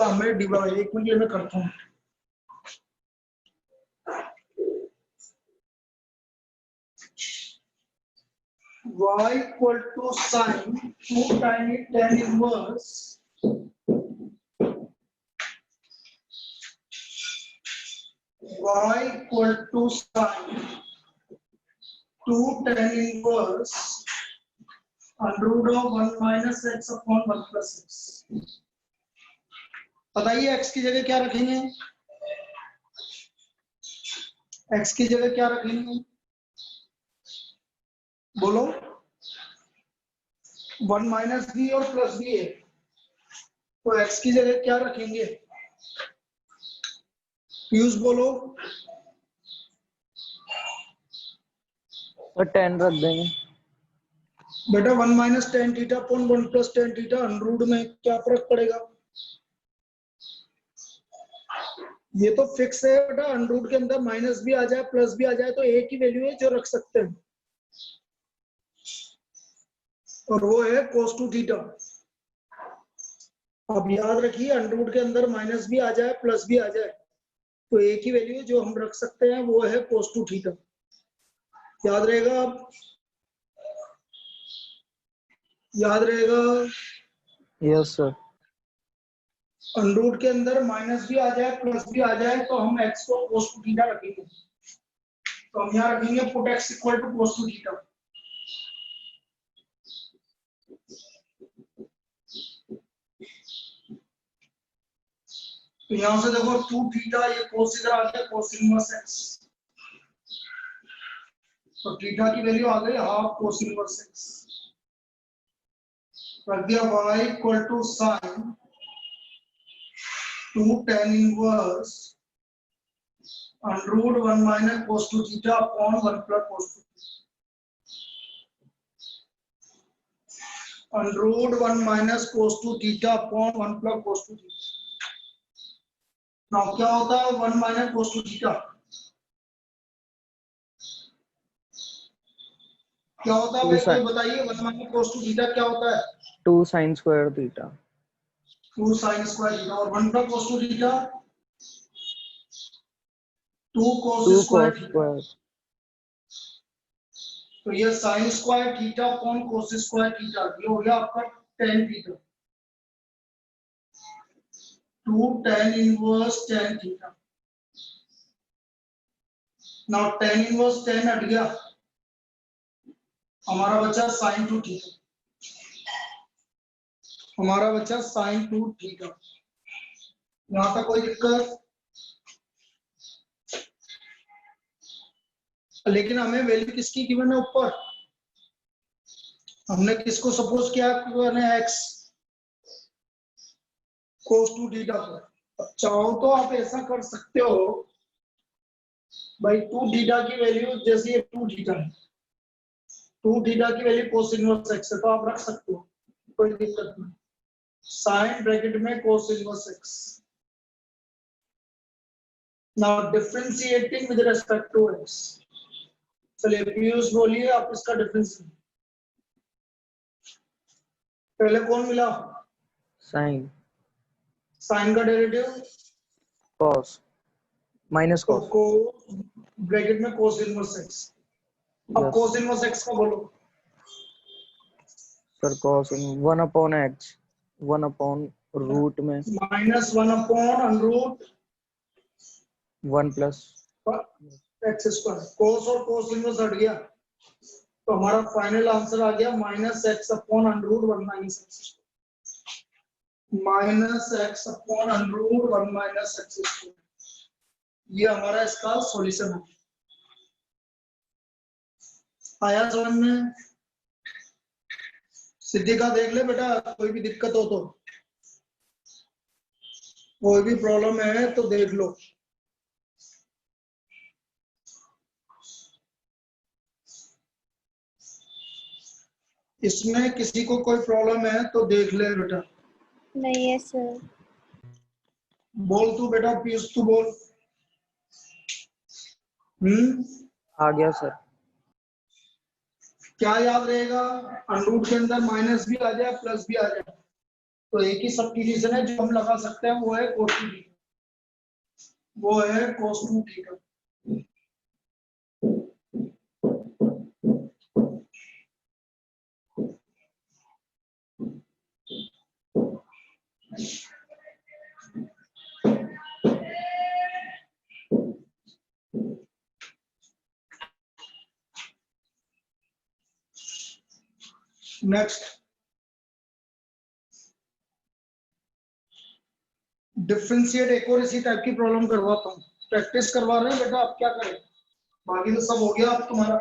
हमें डिवाइड, एक मिनट में करता हूँ। y equal to sine 2 time tan inverse y equal to sine 2 tan inverse under root of 1 minus x upon 1 plus x। बताइए x की जगह क्या रखेंगे? x की जगह क्या रखेंगे? बोलो। 1 माइनस बी और प्लस बी है, तो x की जगह क्या रखेंगे? पीयूष बोलो। तो 10 रख देंगे। बेटा 1 minus tan theta upon 1 plus tan theta under root में क्या फर्क पड़ेगा? ये तो फिक्स है बेटा, अंडर रूट के अंदर माइनस भी आ जाए प्लस भी आ जाए तो एक ही वैल्यू है जो रख सकते हैं, और वो है cos 2 थीटा। अब याद रखिए अंडर रूट के अंदर माइनस भी आ जाए प्लस भी आ जाए तो एक ही वैल्यू जो हम रख सकते हैं वो है cos 2 थीटा। याद रहेगा? अब याद रहेगा? Yes sir. अंडर रूट के अंदर माइनस भी आ जाए प्लस भी आ जाए तो हम x को cos 2 थीटा रखेंगे, तो हम यहाँ रखेंगे put x equal to cos 2 theta. तो यहां से देखो 2 थीटा, ये cos इधर आ गया cos इनवर्स x, तो थीटा की वैल्यू आ गई हाफ cos इनवर्स x। रख दिया y equal to sine 2 tan inverse under root 1 minus cos 2 theta upon 1 plus cos 2 under root 1 minus cos 2 theta upon 1 plus cos 2 theta. Now क्या होता है 1 minus cos 2 theta? क्या होता है भाई, कोई बताइए 1 माइनस cos 2 थीटा क्या होता है? 2 sin square theta. 2 sin square theta, और 1 plus cos 2 theta 2 cos 2 square cos theta. Square. तो ये sin square theta upon cos square theta, ये हो गया आपका tan theta. 2 tan inverse tan theta. Now tan inverse tan हट गया, हमारा बचा sin 2 थीटा। हमारा बचा sin 2 थीटा। यहां तक कोई दिक्कत? लेकिन हमें वैल्यू किसकी गिवन है ऊपर? हमने किसको सपोज किया है x cos 2 थीटा पर। चाहो तो आप ऐसा कर सकते हो भाई, 2 थीटा की वैल्यू जैसे ये 2 थीटा है, 2 थीटा की वैल्यू cos इनवर्स x है तो आप रख सकते हो, कोई दिक्कत नहीं। साइन ब्रैकेट में cos inverse x। Now differentiating with respect to x। चलिए पीयूष बोलिए आप इसका डिफरेंस। पहले कौन मिला? sin साइन का डेरिवेटिव cos माइनस तो cos। cos ब्रैकेट में cos इनवर्स x। अब यस cos इनवर्स x का बोलो। Sir. cos 1 upon x, 1 upon root में minus 1 upon under root 1 plus. X square. cos और cos इनवर्स हट गया तो हमारा फाइनल आंसर आ गया minus x upon under root 1 minus x. Minus x upon under root 1 minus x square. ये हमारा इसका सॉल्यूशन है। आया समझ में? सिद्धिका देख ले बेटा, कोई भी दिक्कत हो तो, कोई भी प्रॉब्लम है तो देख लो। इसमें किसी को कोई प्रॉब्लम है तो देख ले बेटा। नहीं है सर। बोल तू बेटा, पीयूष तू बोल। आ गया सर। क्या याद रहेगा? अंडर रूट के अंदर माइनस भी आ जाए प्लस भी आ जाए तो एक ही सब डिवीजन है जो हम लगा सकते हैं, वो है cos 2 थीटा, वो है cos 2 थीटा। नेक्स्ट, डिफरेंशिएट एक और इसी टाइप की प्रॉब्लम करवाता हूँ, प्रैक्टिस करवा रहे हैं बेटा, आप क्या करें, बाकी तो सब हो गया अब तुम्हारा।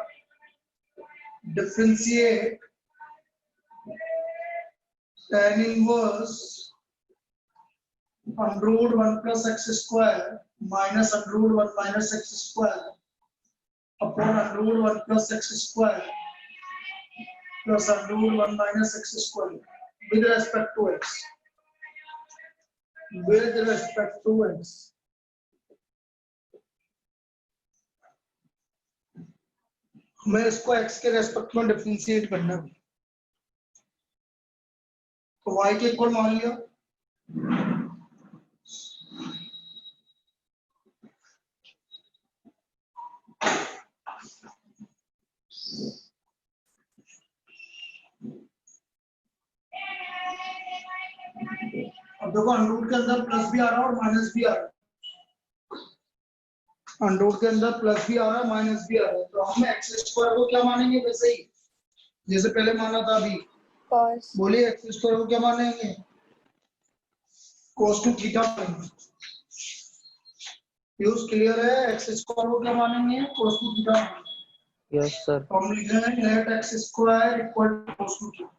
Differentiate tan inverse √1 + x square minus √1 - x square upon √1 + x square plus √1 - x square with respect to x, with respect to x। हमें इसको x के रेस्पेक्ट में डिफरेंशिएट करना है, तो y के इक्वल मान लिया, अब देखो अंडरूट के अंदर प्लस भी आ रहा है और माइनस भी आ रहा है, अंडरूट के अंदर प्लस भी आ रहा है माइनस भी आ रहा है, तो हम एक्स स्क्वायर को क्या मानेंगे, वैसे ही जैसे पहले माना था अभी, cos बोलिए एक्स स्क्वायर को क्या मानेंगे, cos 2 थीटा मानेंगे। यूज क्लियर है, एक्स स्क्वायर को क्या मानेंगे, cos 2 थीटा मानेंगे। Yes sir. तो हम लिख रहे हैं let x square equal to cos 2 theta,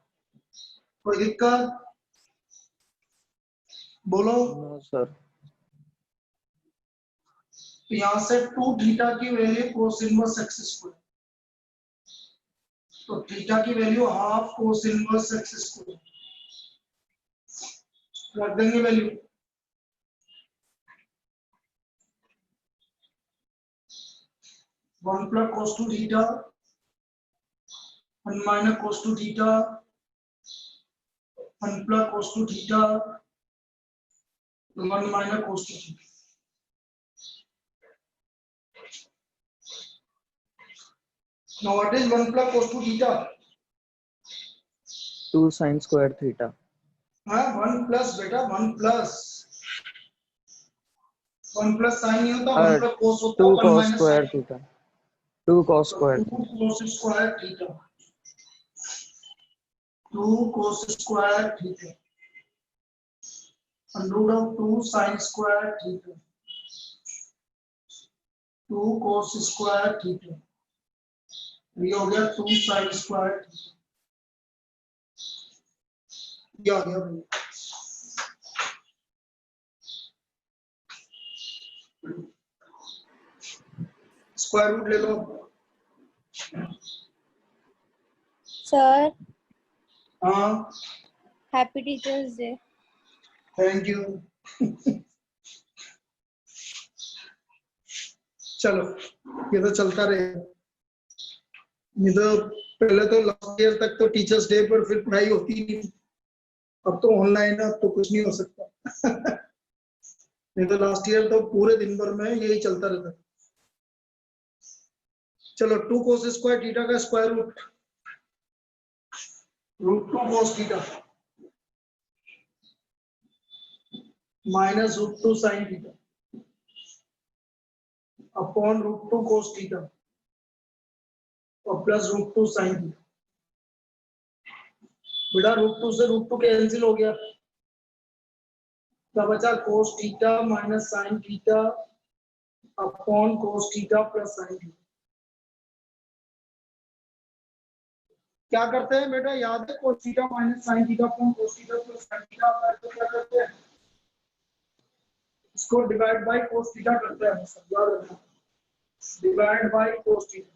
कोई दिक्कत बोलो। No sir. तो यहाँ से 2 थीटा की value cos inverse x square, तो थीटा की value half cos inverse x square रख देंगे value, one plus cos 2 theta 1 minus cos 2 theta 1 plus cos 2 theta 1 minus cos 2 theta. Now what is 1 plus cos 2 theta? 2 sin square theta। हाँ 1 plus बेटा 1 plus sin नहीं होता, 1 plus cos होता 2 है, 1 cos minus square sin। theta। 2 cos तो square 2 theta। cos square theta, 2 cos square theta and root of 2 sin square theta, 2 cos square theta, ये हो गया 2 sin square theta, ये आ गया भाई। स्क्वायर रूट ले लो। sir, हाँ happy Teachers Day। Thank you. चलो ये तो चलता रहेगा, ये तो पहले तो लास्ट ईयर तक तो टीचर्स डे पर फिर पढ़ाई होती नहीं, अब तो ऑनलाइन है, अब तो कुछ नहीं हो सकता। नहीं तो लास्ट ईयर तो पूरे दिन भर में यही चलता रहता। चलो 2 cos स्क्वायर थीटा का square root √2 cos theta minus √2 sin theta upon √2 cos theta और प्लस √2 sin थीटा। बेटा √2 से √2 कैंसिल हो गया, क्या बचा cos theta minus sin theta upon cos theta plus sin theta. क्या करते हैं बेटा, याद है cos theta minus sin theta upon cos theta plus sin theta, तो क्या करते हैं, इसको डिवाइड बाय cos थीटा करते हैं, सब याद रखना, डिवाइड बाय cos थीटा।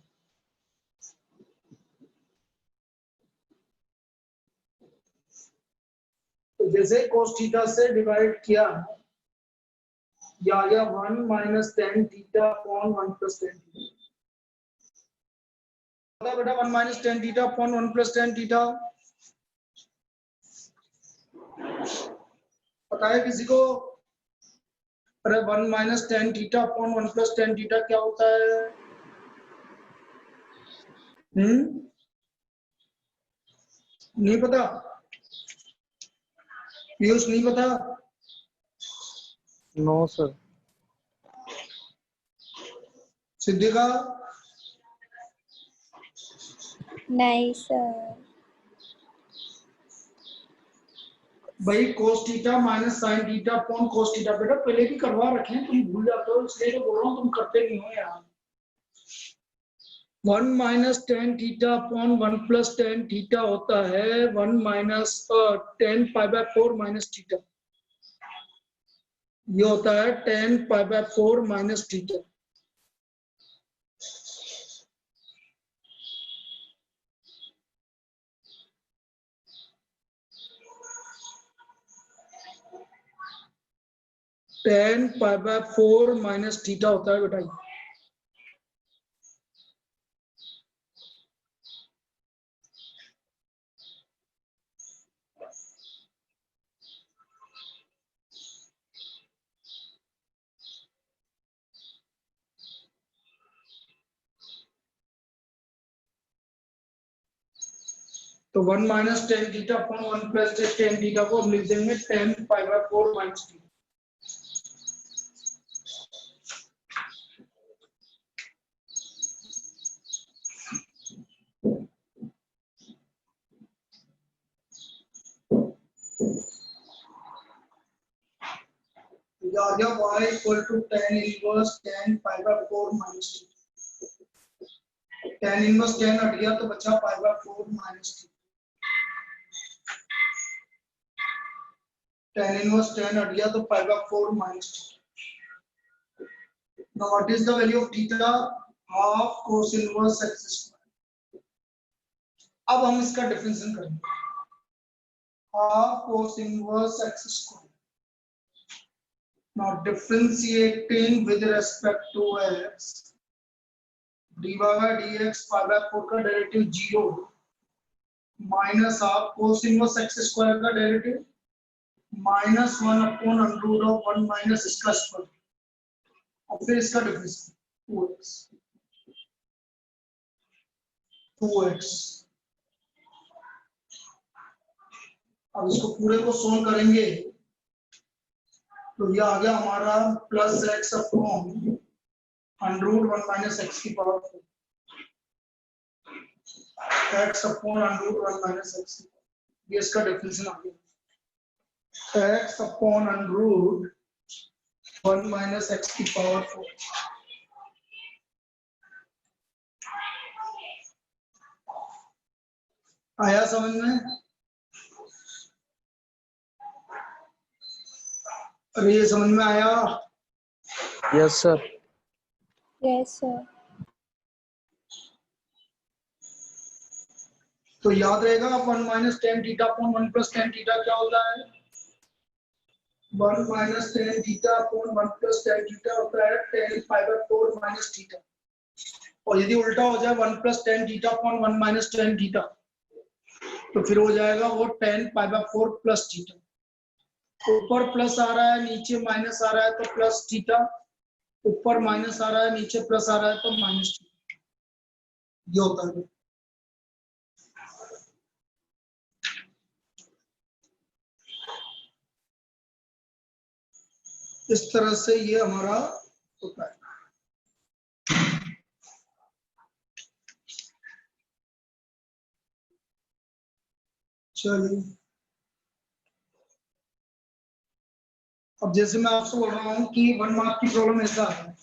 तो जैसे cos थीटा से डिवाइड किया, ये आ गया 1 minus tan theta upon 1 plus tan theta. बेटा 1 minus tan theta upon 1 plus tan theta, पता है किसी को? अरे 1 minus tan theta upon 1 plus tan theta क्या होता है? नहीं पता? पीयूष नहीं पता? No sir. सिद्धिका? नहीं सर। भाई cos theta minus sine theta upon cos theta, बेटा पहले भी करवा रखे हैं, तुम भूल जाते हो इसलिए तो बोल रहा हूँ, तुम करते नहीं हो यार। 1 minus tan theta upon 1 plus tan theta होता है 1 minus ten pi by 4 minus theta. ये होता है 10 पाई by 4 minus theta. Ten pi by 4 minus theta होता है बेटा। तो 1 minus tan theta upon 1 plus tan theta को हम लिख देंगे 10 पाई बाय 4 माइनस थीटा। ये आ गया y equal to tan inverse tan pi by 4 minus theta. tan inverse tan हट गया तो बचा pi by 4 minus theta. tan inverse tan हट गया तो pi by 4 minus theta. Now what is the value of theta? Half cos inverse x square. अब हम इसका डिफरेंशिएशन करेंगे। Half cos inverse x square. Now differentiating with respect to x, dy by dx pi by 4 का derivative 0 minus half cos inverse x square का derivative minus 1 upon under root of 1 minus इसका square और फिर इसका difference 2x 2x। अब इसको पूरे को सोल्व करेंगे तो ये आ गया हमारा plus x upon under root 1 minus x की power 4 x upon under root 1 minus x। ये इसका डेफिनेशन आ गया x upon under root 1 minus x की पावर 4। आया समझ में? अरे ये समझ में आया? Yes sir. Yes sir. तो याद रहेगा 1 minus tan theta upon 1 plus tan theta क्या होता है? 1 minus tan theta upon 1 plus tan theta होता है 10 पाई बाय 4 माइनस थीटा। और यदि उल्टा हो जाए 1 plus tan theta upon 1 minus tan theta तो फिर हो जाएगा वो 10 पाई बाय 4 प्लस थीटा। ऊपर प्लस आ रहा है नीचे माइनस आ रहा है तो प्लस थीटा, ऊपर माइनस आ रहा है नीचे प्लस आ रहा है तो माइनस थीटा। ये होता है। इस तरह से ये हमारा होता है। चलिए अब जैसे मैं आपसे बोल रहा हूं कि 1 मार्क की प्रॉब्लम ऐसा है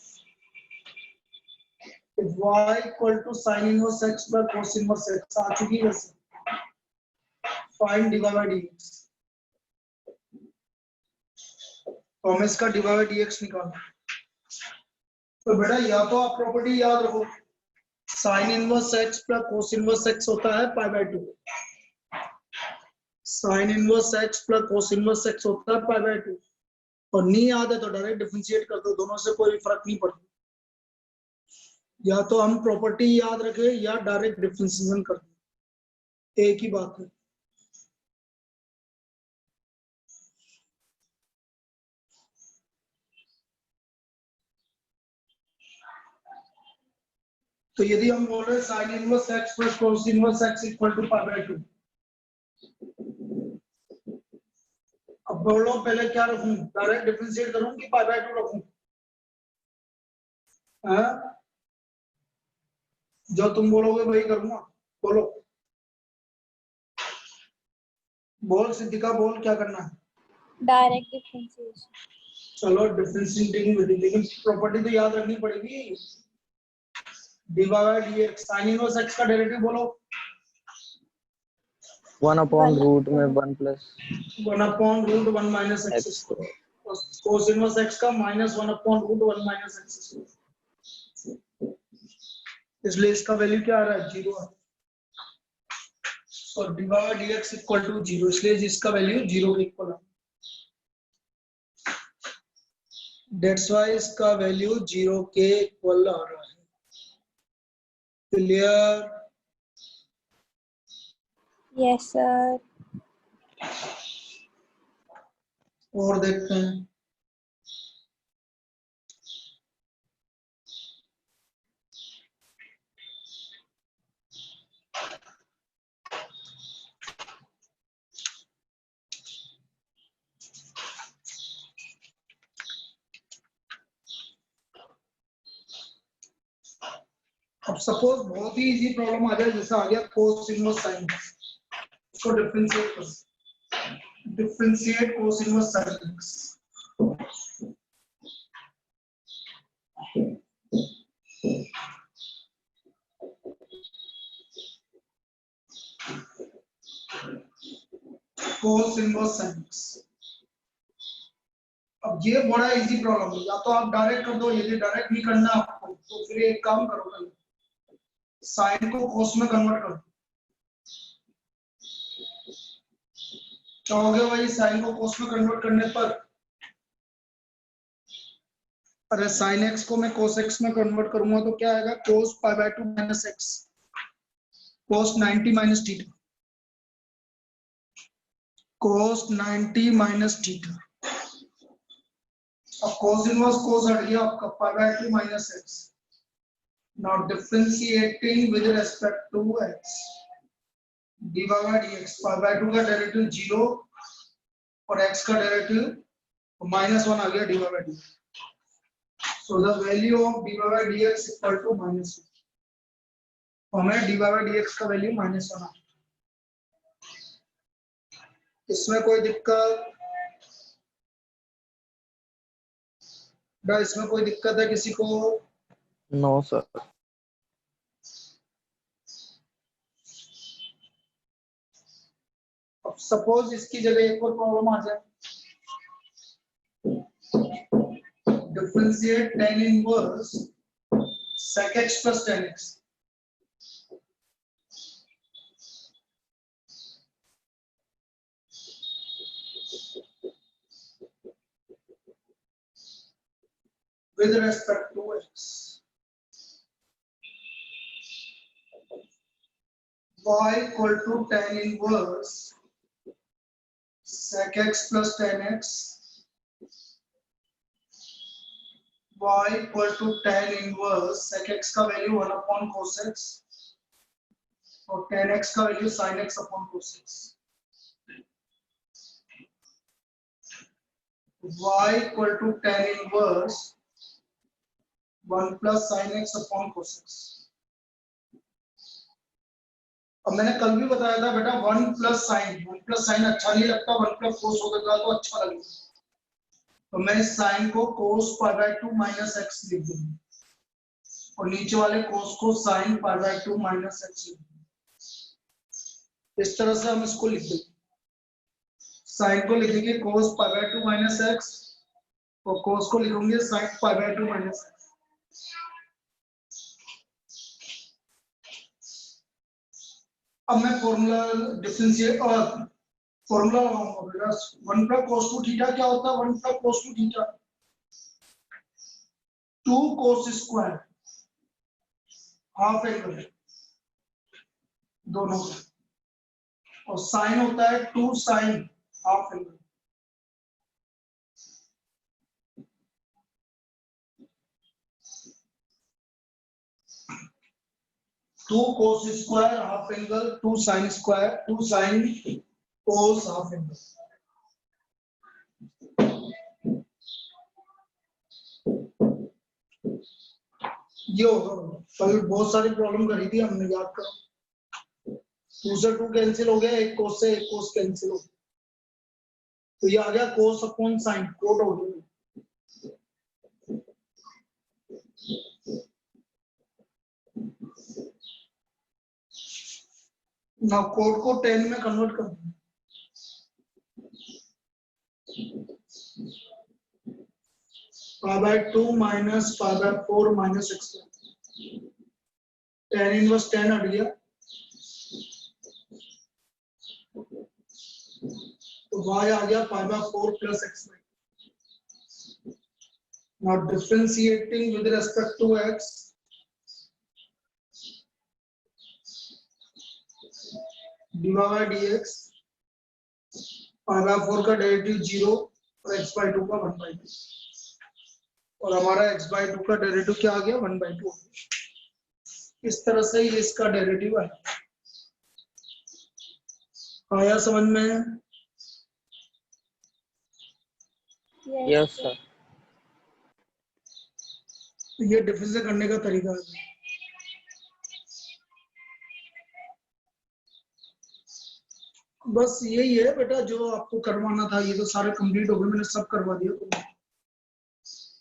y equal to sine inverse x plus cos inverse x आ चुकी है। वैसे फाइंड dy बाय dx। तो हमें इसका dy बाय dx निकालना। तो बेटा या तो आप प्रॉपर्टी याद रखो, sign inverse x plus cos inverse x होता है पाई by 2। Sign inverse x plus cos inverse x होता है पाई बाय 2। और नहीं याद है तो डायरेक्ट डिफरेंशिएट कर दो, दोनों से कोई फर्क नहीं पड़ता। या तो हम प्रॉपर्टी याद रखें या डायरेक्ट डिफरेंशिएशन कर दें, एक ही बात है। तो यदि हम बोल रहे हैं sine inverse x plus cos inverse x equal to pi by 2, अब बोलो पहले क्या रखूं, डायरेक्ट डिफरेंशिएट करूं कि पाई बाय 2 रखूं? हाँ, जो तुम बोलोगे वही करूंगा। बोलो, बोल सिद्धिका, बोल क्या करना है? Direct differentiation. चलो डिफरेंशिएटिंग विधि, लेकिन प्रॉपर्टी तो याद रखनी पड़ेगी। D by d x, sine inverse x का डेरिवेटिव बोलो। 1 अपॉन रूट में 1 1 plus 1 upon root 1 minus x x square, cos inverse x का minus 1 upon root 1 minus x square, इसलिए इसका वैल्यू क्या आ रहा है? 0 है। और d by d x equal to 0, इसलिए जिसका वैल्यू 0 के इक्वल है, दैट्स व्हाई इसका वैल्यू 0 के इक्वल आ रहा है। क्लियर? Yes, sir. और देखते हैं। अब सपोज बहुत ही इजी प्रॉब्लम आ जाए, जैसा आ गया कोस इनवर्स साइन, इसको डिफरेंशिएट कर, differentiate cos inverse sine x. Cos inverse sine x, अब ये बड़ा इजी प्रॉब्लम है, या तो आप डायरेक्ट कर दो, यदि डायरेक्ट नहीं करना आपको तो फिर एक काम करो, साइन को कोस में कन्वर्ट करो। क्या हो गया भाई? साइन को कोस में कन्वर्ट करने पर, अरे साइन एक्स को मैं कोस एक्स में कन्वर्ट करूंगा तो क्या आएगा? Cos pi by 2 minus x, cos 90 minus theta, cos 90 minus theta. अब कोस इनवर्स कोस हट गया आपका, pi by 2 minus x. Now differentiating with respect to x, d by dx, pi by 2 का डेरिवेटिव 0 और x का derivative -1 आ गया d by d. So the value of d by dx equal to -1, हमें d by dx का value -1 आ। इसमें कोई दिक्कत? इसमें कोई दिक्कत है किसी को? No sir. अब सपोज इसकी जगह एक और प्रॉब्लम आ जाए, differentiate tan inverse sec x plus tan x, with respect to x, y equal to tan inverse sec x plus tan x, y equal to tan inverse sec x का value 1 upon cos x और tan x का value sin x upon cos x, y equal to tan inverse 1 plus sin x upon cos x। अब मैंने कल भी बताया था बेटा, 1 प्लस साइन अच्छा नहीं लगता, 1 प्लस कोस होगा तो अच्छा लगेगा। तो मैं इस साइन को कोस पाई बाय 2 माइनस एक्स लिख दूंगा और नीचे वाले कोस को sine pi by 2 minus x लिख दूंगा। इस तरह से हम इसको लिख देंगे, साइन को लिखेंगे कोस पाई बाय 2 माइनस एक्स और कोस को लिखेंगे sine pi by 2 minus x. अब मैं फॉर्मूला डिफरेंशिएट और फॉर्मूला लगाऊंगा बेटा, 1 प्लस cos 2 थीटा क्या होता है? 1 plus cos 2 theta 2 cos square half angle दोनों का, और साइन होता है 2 sine half angle. 2 cos square half angle, 2 sin square, 2 sin cos half angle. ये होगा, कल बहुत सारी प्रॉब्लम करी थी हमने, याद करो। 2 से 2 कैंसिल हो गया, एक cos से एक cos कैंसिल हो गया, तो ये आ गया cos अपॉन sin, कोट हो गया। ना कोट को 10 में कन्वर्ट कर दें, π/2 माइनस π/4 माइनस x, 10 इनवर्स 10 हट गया, तो y आ गया π/4 plus x। Now differentiating with respect to x, dy by dx, π/4 का डेरिवेटिव 0 और x/2 का 1/2, और हमारा x/2 का डेरिवेटिव क्या आ गया 1/2। इस तरह से ये इसका डेरिवेटिव है। आया समझ में? Yes sir. ये डिफरेंस करने का तरीका है। बस यही है बेटा जो आपको करवाना था, ये तो सारे कंप्लीट हो गए, मैंने सब करवा दिया तुमने,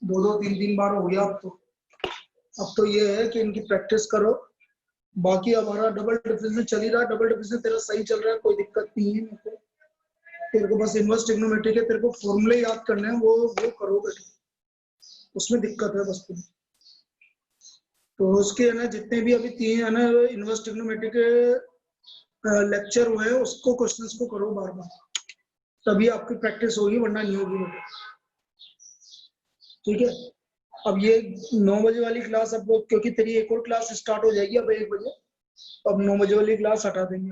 2-2 3-3 बार हो गया। अब तो ये है कि इनकी प्रैक्टिस करो। बाकी हमारा डबल डिफरेंस चल ही रहा है, डबल डिफरेंस तेरा सही चल रहा है, कोई दिक्कत नहीं है। मेरे को तेरे को बस इनवर्स ट्रिग्नोमेट्री के तेरे को फॉर्मूले याद करने हैं, वो करो बेटा, उसमें दिक्कत है बस तुम्हें। तो उसके है ना जितने भी अभी 3 है ना इनवर्स ट्रिग्नोमेट्री के लेक्चर हुए हैं, उसको क्वेश्चंस को करो बार बार, तभी आपकी प्रैक्टिस होगी, वरना नहीं होगी बेटा। ठीक है, अब ये 9 बजे वाली क्लास, अब क्योंकि तेरी एक और क्लास स्टार्ट हो जाएगी अब 1 बजे, अब 9 बजे वाली क्लास हटा देंगे,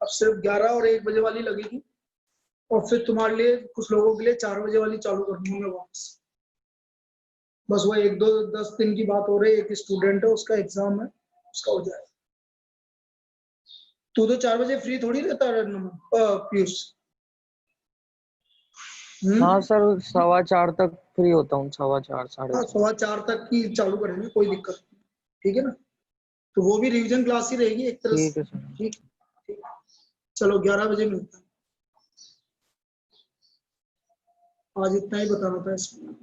अब सिर्फ 11 और 1 बजे वाली लगेगी, और फिर तुम्हारे लिए कुछ लोगों के लिए 4 बजे वाली चालू कर दूंगा मैं वापस। बस वो 1-2-10 दिन की बात हो रही है, एक स्टूडेंट है उसका एग्जाम है, उसका हो जाएगा। तू तो 4 बजे फ्री थोड़ी रहता है पीयूष? हाँ सर, 4:15 तक फ्री होता हूँ, 4:15 साढ़े हाँ 4:15 तक की चालू करेंगे, कोई दिक्कत नहीं। ठीक है ना, तो वो भी रिवीजन क्लास ही रहेगी एक तरह से। ठीक है सर। ठीक, चलो 11 बजे मिलता है। आज इतना ही बताना था इसमें।